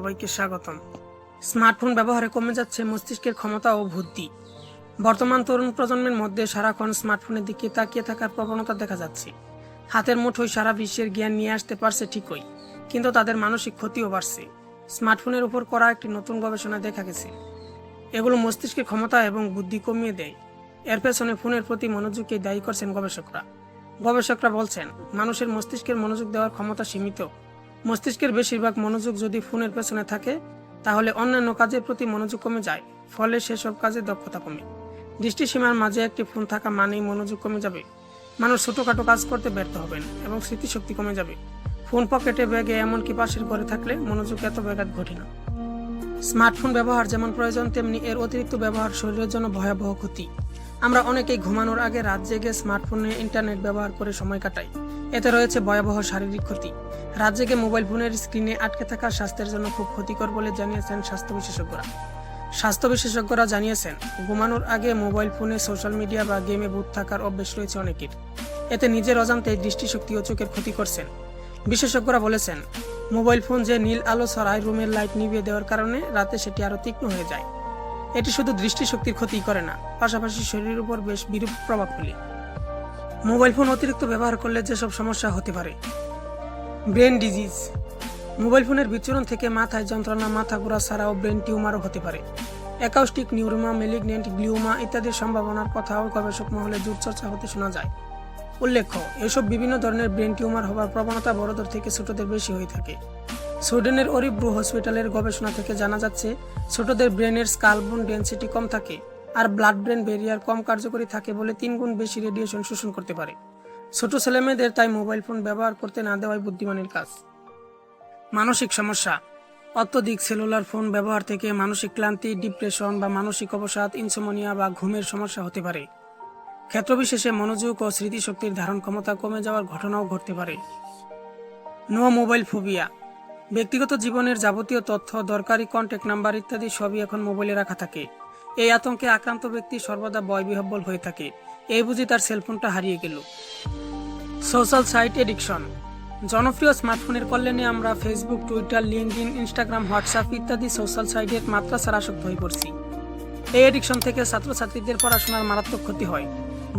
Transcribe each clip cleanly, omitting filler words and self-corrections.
সবাইকে স্বাগতম। স্মার্টফোন ব্যবহারে কমে যাচ্ছে মস্তিষ্কের ক্ষমতা ও বুদ্ধি। বর্তমান তরুণ প্রজন্মের মধ্যে সারাক্ষণ স্মার্টফোনের দিকে তাকিয়ে থাকার প্রবণতা দেখা যাচ্ছে। হাতের মুঠোয় সারা বিশ্বের জ্ঞান নিয়ে আসতে পারছে ঠিকই, কিন্তু তাদের মানসিক ক্ষতিও বাড়ছে। স্মার্টফোনের উপর করা একটি নতুন গবেষণা দেখা গেছে এগুলো মস্তিষ্কের ক্ষমতা এবং বুদ্ধি কমিয়ে দেয়। এর পেছনে ফোনের প্রতি মনোযোগকে দায়ী করছেন গবেষকরা বলছেন, মানুষের মস্তিষ্কের মনোযোগ দেওয়ার ক্ষমতা সীমিত। মস্তিষ্কের বেশিরভাগ মনোযোগ যদি ফোনের পেছনে থাকে, তাহলে অন্যান্য কাজের প্রতি মনোযোগ কমে যায়, ফলে সেসব কাজে দক্ষতা কমে। দৃষ্টিসীমার মাঝে একটি ফোন থাকা মানেই মনোযোগ কমে যাবে। মানুষ ছোটখাটো কাজ করতে ব্যর্থ হবেন এবং স্মৃতিশক্তি কমে যাবে। ফোন পকেটে, ব্যাগে, এমনকি পাশের ঘরে থাকলে মনোযোগ এত ব্যাঘাত ঘটে না। স্মার্টফোন ব্যবহার যেমন প্রয়োজন, তেমনি এর অতিরিক্ত ব্যবহার শরীরের জন্য ভয়াবহ ক্ষতি। আমরা অনেকেই ঘুমানোর আগে রাত জেগে স্মার্টফোনে ইন্টারনেট ব্যবহার করে সময় কাটাই। এতে রয়েছে ভয়াবহ শারীরিক ক্ষতি। রাত জেগে মোবাইল ফোনের স্ক্রিনে আটকে থাকা স্বাস্থ্যের জন্য খুব ক্ষতিকর বলে জানিয়েছেন স্বাস্থ্য বিশেষজ্ঞরা জানিয়েছেন, ঘুমানোর আগে মোবাইল ফোনে সোশ্যাল মিডিয়া বা গেমে বুঁদ থাকার অভ্যেস রয়েছে অনেকের। এতে নিজের অজান্তেই দৃষ্টিশক্তি ও চোখের ক্ষতি করছেন। বিশেষজ্ঞরা বলেছেন, মোবাইল ফোন যে নীল আলো ছড়ায়, রুমের লাইট নিভিয়ে দেওয়ার কারণে রাতে সেটি আরও তীক্ষ্ণ হয়ে যায়। এটি শুধু দৃষ্টিশক্তির ক্ষতি করে না, পাশাপাশি শরীরের উপর বেশ বিরূপ প্রভাব ফেলে। মোবাইল ফোন অতিরিক্ত ব্যবহার করলে যেসব সমস্যা হতে পারে: ব্রেন ডিজিজ। মোবাইল ফোনের বিচ্ছুরণ থেকে মাথায় যন্ত্রণা, মাথা ঘোরা ছাড়াও ব্রেন টিউমারও হতে পারে। অ্যাকাউস্টিক নিউরোমা, মেলিগন্যান্ট গ্লিওমা ইত্যাদির সম্ভাবনার কথাও গবেষক মহলে জোর চর্চা হতে শোনা যায়। উল্লেখ্য, এসব বিভিন্ন ধরনের ব্রেন টিউমার হওয়ার প্রবণতা বড়দের থেকে ছোটদের বেশি হয়ে থাকে। সুইডেনের অরিব্রু হসপিটালের গবেষণা থেকে জানা যাচ্ছে, ছোটদের ব্রেনের স্কাল বোন ডেনসিটি কম থাকে আর ব্লাড ব্রেন ব্যারিয়ার কম কার্যকরী থাকে বলে 3 গুণ বেশি রেডিয়েশন শোষণ করতে পারে। ছোট ছেলেমেয়েদের তাই মোবাইল ফোন ব্যবহার করতে না দেওয়াই বুদ্ধিমানের কাজ। মানসিক সমস্যা। অত্যধিক সেলুলার ফোন ব্যবহার থেকে মানসিক ক্লান্তি, ডিপ্রেশন বা মানসিক অবসাদ, ইনসোমনিয়া বা ঘুমের সমস্যা হতে পারে। ক্ষেত্রবিশেষে মনোযোগ ও স্মৃতিশক্তির ধারণ ক্ষমতা কমে যাওয়ার ঘটনাও ঘটতে পারে। No mobile phobia. ব্যক্তিগত জীবনের যাবতীয় তথ্য, দরকারি কন্ট্যাক্ট নাম্বার ইত্যাদি সবই এখন মোবাইলে রাখা থাকে। এই আতঙ্কে আক্রান্ত ব্যক্তি সর্বদা ভয়বিহ্বল হয়ে থাকে, এই বুঝি তার সেলফোনটা হারিয়ে গেল। Social site addiction. জনপ্রিয় স্মার্টফোনের কল্যাণে আমরা Facebook, Twitter, LinkedIn, Instagram, WhatsApp ইত্যাদি সোশ্যাল সাইটের মাত্রা ছাড়া আসক্ত হয়ে পড়ছি। এই এডিকশন থেকে ছাত্রছাত্রীদের পড়াশোনার মারাত্মক ক্ষতি হয়,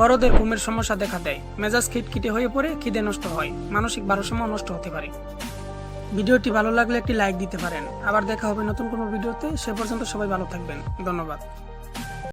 বড়দের ঘুমের সমস্যা দেখা দেয়, মেজাজ খিটখিটে হয়ে পড়ে, খিদে নষ্ট হয়, মানসিক ভারসাম্য নষ্ট হতে পারে। ভিডিওটি ভালো লাগলে একটি লাইক দিতে পারেন। আবার দেখা হবে নতুন কোনো ভিডিওতে। সে পর্যন্ত সবাই ভালো থাকবেন। ধন্যবাদ।